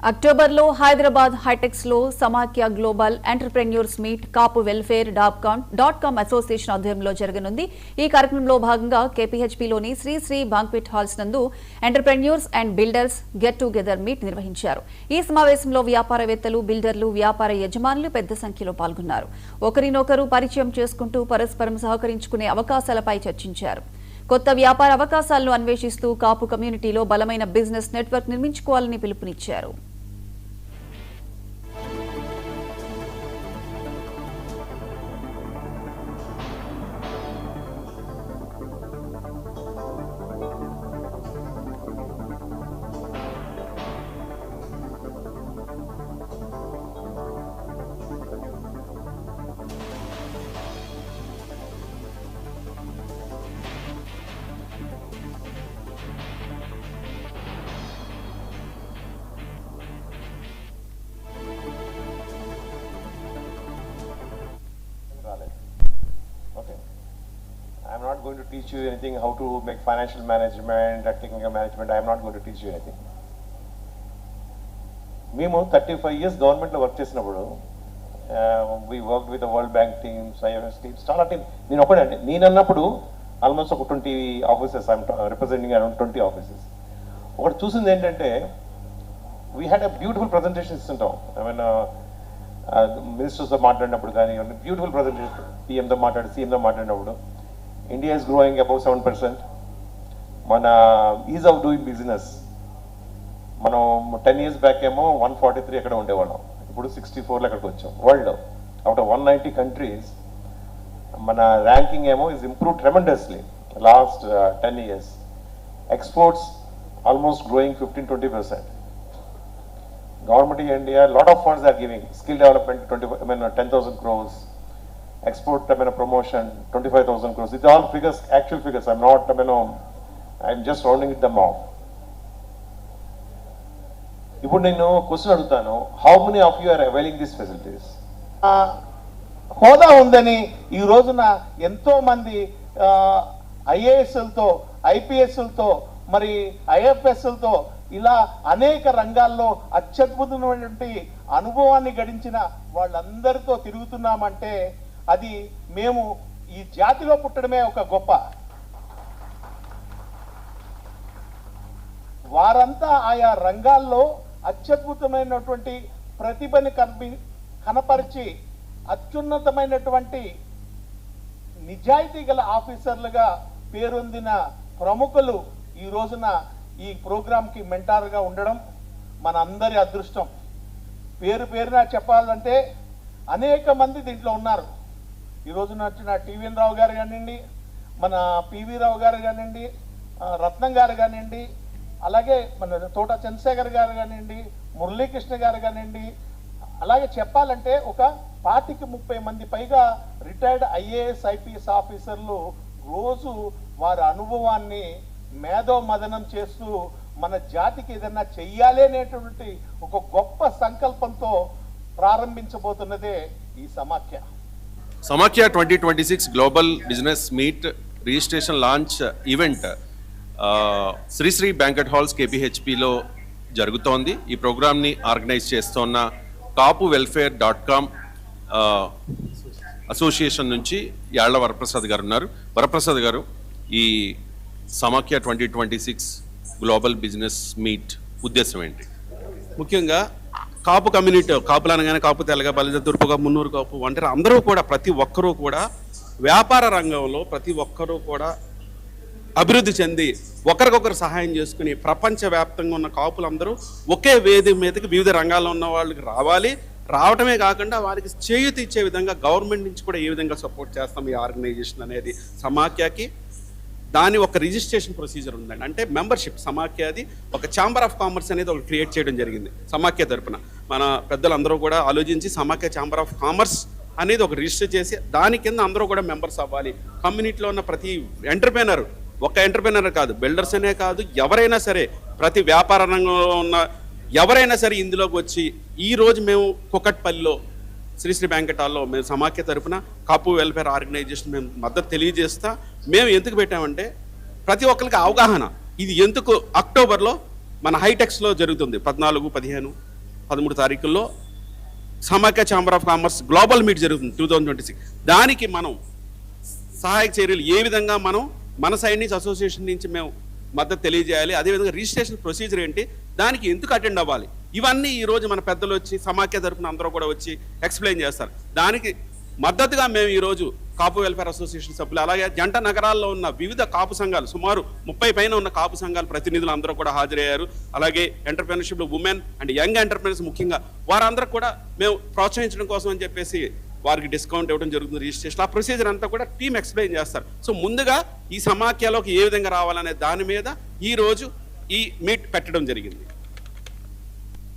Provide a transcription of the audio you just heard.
అక్టోబర్లో హైదరాబాద్ హైటెక్స్లో సమాఖ్య global entrepreneurs meet కాపు welfare .com association ఆధ్వర్యంలో జరగనుంది. ఈ కార్యక్రమంలో భాగంగా కేపీహెచ్పీలోని శ్రీ బాంక్వెట్ హాల్స్ నందు entrepreneurs and builders get together meet నిర్వహించారు. ఈ సమావేశంలో వ్యాపారవేత్తలు, బిల్డర్లు, వ్యాపార యజమానులు పెద్ద సంఖ్యలో పాల్గొన్నారు. ఒకరినొకరు పరిచయం చేసుకుంటూ పరస్పరం సహకరించుకునే అవకాశాలపై చర్చించారు. కొత్త వ్యాపార అవకాశాలను అన్వేషిస్తూ కాపు కమ్యూనిటీలో బలమైన బిజినెస్ నెట్వర్క్ నిర్మించుకోవాలని పిలుపునిచ్చారు. Okay. I am not going to teach you anything how to make financial management or technical management. I am not going to teach you anything. మేము 35 years గవర్నమెంట్లో వర్క్ చేసినప్పుడు we work with World Bank teams, IMS teams, చాలా team. నేను ఒకటే అండి, నేను అన్నప్పుడు almost ఒక 20 offices I'm representing around 20 offices. ఒకటి చూసింది ఏంటంటే we had a beautiful presentation ఇస్తుంటాం. ఏమైనా మినిస్టర్స్తో మాట్లాడినప్పుడు కానీ బ్యూటిఫుల్ ప్రజెంటేషన్, సీఎంతో మాట్లాడినప్పుడు ఇండియా ఇస్ గ్రోయింగ్ అబౌవ్ 7%. మన ఈజ్ ఆఫ్ డూయింగ్ బిజినెస్ మనం 10 years బ్యాక్ ఏమో 143 ఎక్కడ ఉండేవాళ్ళం, ఇప్పుడు 64 ఎక్కడికి వచ్చాం. వరల్డ్ అవుట్ ఆఫ్ 190 కంట్రీస్ మన ర్యాంకింగ్ ఏమో is improve tremendously last 10 years. Exports almost growing 15-20%. Government of India, lot of funds are giving. Skill development, 10,000 crores. Export, promotion, 25,000 crores. These are all figures, actual figures. I'm just rounding them off. ఇప్పుడు నేను question అడుగుతాను, how many of you are availing this facilities? హోదా ఉందని ఈ రోజున ఎంతో మంది ఐఏఎస్లతో, ఐపీఎస్లతో, మరి ఐఎఫ్ఎస్లతో ఇలా అనేక రంగాల్లో అత్యద్భుతమైనటువంటి అనుభవాన్ని గడించిన వాళ్ళందరితో తిరుగుతున్నామంటే అది మేము ఈ జాతిలో పుట్టడమే ఒక గొప్ప. వారంతా ఆయా రంగాల్లో అత్యద్భుతమైనటువంటి ప్రతిభని కనపరిచి అత్యున్నతమైనటువంటి నిజాయితీ గల ఆఫీసర్లుగా పేరొందిన ప్రముఖులు ఈ రోజున ఈ ప్రోగ్రాంకి మెంటార్గా ఉండడం మన అందరి అదృష్టం. పేరున చెప్పాలంటే అనేక మంది దీంట్లో ఉన్నారు. ఈ రోజున వచ్చిన టీవీఎన్ రావు గారు కానివ్వండి, మన పివి రావు గారు కానివ్వండి, రత్నం గారు కానివ్వండి, అలాగే మన తోట చంద్రశేఖర్ గారు కానివ్వండి, మురళీకృష్ణ గారు కానివ్వండి, అలాగే చెప్పాలంటే ఒక 25-30 మంది పైగా రిటైర్డ్ ఐఏఎస్, ఐపీఎస్ ఆఫీసర్లు రోజు వారి అనుభవాన్ని మేధో మదనం చేస్తూ మన జాతికి ఏదన్నా చెయ్యాలి అనేటువంటి ఒక గొప్ప సంకల్పంతో ప్రారంభించబోతున్నదే ఈ సమాఖ్య. 2026 global business meet registration launch event Sri banquet halls కేపీహెచ్పీలో జరుగుతోంది. ఈ ప్రోగ్రామ్ని ఆర్గనైజ్ చేస్తున్న కాపు వెల్ఫేర్ .com అసోసియేషన్ నుంచి యాళ్ల వరప్రసాద్ గారు ఉన్నారు. వరప్రసాద్ గారు, ఈ సమాఖ్య 2026 గ్లోబల్ బిజినెస్ మీట్ ఉద్దేశం ఏంటి? ముఖ్యంగా కాపు కమ్యూనిటీ, కాపులు అనగానే కాపు, తెలగ, బలిజ, తూర్పుగా, మున్నూరు కాపు వంటి అందరూ కూడా, ప్రతి ఒక్కరూ కూడా వ్యాపార రంగంలో ప్రతి ఒక్కరూ కూడా అభివృద్ధి చెంది ఒకరికొకరు సహాయం చేసుకుని ప్రపంచవ్యాప్తంగా ఉన్న కాపులందరూ ఒకే వేదిక మీదకి వివిధ రంగాల్లో ఉన్న వాళ్ళకి రావటమే కాకుండా వారికి చేయూత ఇచ్చే విధంగా గవర్నమెంట్ నుంచి కూడా ఏ విధంగా సపోర్ట్ చేస్తాం ఈ ఆర్గనైజేషన్ అనేది సమాఖ్యకి. దాని ఒక రిజిస్ట్రేషన్ ప్రొసీజర్ ఉందండి. అంటే మెంబర్షిప్ సమాఖ్యది ఒక ఛాంబర్ ఆఫ్ కామర్స్ అనేది ఒక క్రియేట్ చేయడం జరిగింది సమాఖ్య తరపున. మన పెద్దలందరూ కూడా ఆలోచించి సమాఖ్య ఛాంబర్ ఆఫ్ కామర్స్ అనేది ఒక రిజిస్టర్ చేసి దాని కింద అందరూ కూడా మెంబర్స్ అవ్వాలి. కమ్యూనిటీలో ఉన్న ప్రతి ఎంటర్ప్రెనర్, ఒక ఎంటర్ప్రెనర్ కాదు, బిల్డర్స్ అనే కాదు, ఎవరైనా సరే, ప్రతి వ్యాపార రంగంలో ఉన్న ఎవరైనా సరే ఇందులోకి వచ్చి ఈరోజు మేము కుకట్పల్లిలో శ్రీ బ్యాంకెట్ హాల్లో మేము సమాఖ్య తరఫున కాపు వెల్ఫేర్ ఆర్గనైజేషన్ మేము మద్దతు తెలియజేస్తా. మేము ఎందుకు పెట్టామంటే ప్రతి ఒక్కరికి అవగాహన, ఇది ఎందుకు అక్టోబర్లో మన హైటెక్స్లో జరుగుతుంది 14, 15 13 తారీఖుల్లో సమాఖ్య chamber of commerce global meet జరుగుతుంది 2026. దానికి మనం సహాయక చర్యలు ఏ విధంగా మనం మన సైడ్ నుంచి అసోసియేషన్ నుంచి మేము మద్దతు తెలియజేయాలి, అదేవిధంగా రిజిస్ట్రేషన్ ప్రొసీజర్ ఏంటి, దానికి ఎందుకు అటెండ్ అవ్వాలి, ఇవన్నీ ఈరోజు మన పెద్దలు వచ్చి సమాఖ్య తరపున అందరూ కూడా వచ్చి ఎక్స్ప్లెయిన్ చేస్తారు. దానికి మద్దతుగా మేము ఈరోజు కాపు వెల్ఫేర్ అసోసియేషన్ సభ్యులు, అలాగే జంట నగరాల్లో ఉన్న వివిధ కాపు సంఘాలు, సుమారు 30 పైన ఉన్న కాపు సంఘాల ప్రతినిధులు అందరూ కూడా హాజరయ్యారు. అలాగే ఎంటర్ప్రెన్యూర్షిప్లో ఉమెన్ అండ్ యంగ్ ఎంటర్ప్రెనర్స్ ముఖ్యంగా వారందరూ కూడా మేము ప్రోత్సహించడం కోసం అని చెప్పేసి వారికి డిస్కౌంట్ ఇవ్వడం జరుగుతుంది. రిజిస్ట్రేషన్ ఆ ప్రొసీజర్ అంతా కూడా టీమ్ ఎక్స్ప్లెయిన్ చేస్తారు. సో ముందుగా ఈ సమాఖ్యలోకి ఏ విధంగా రావాలనే దాని మీద ఈరోజు ఈ మీట్ పెట్టడం జరిగింది.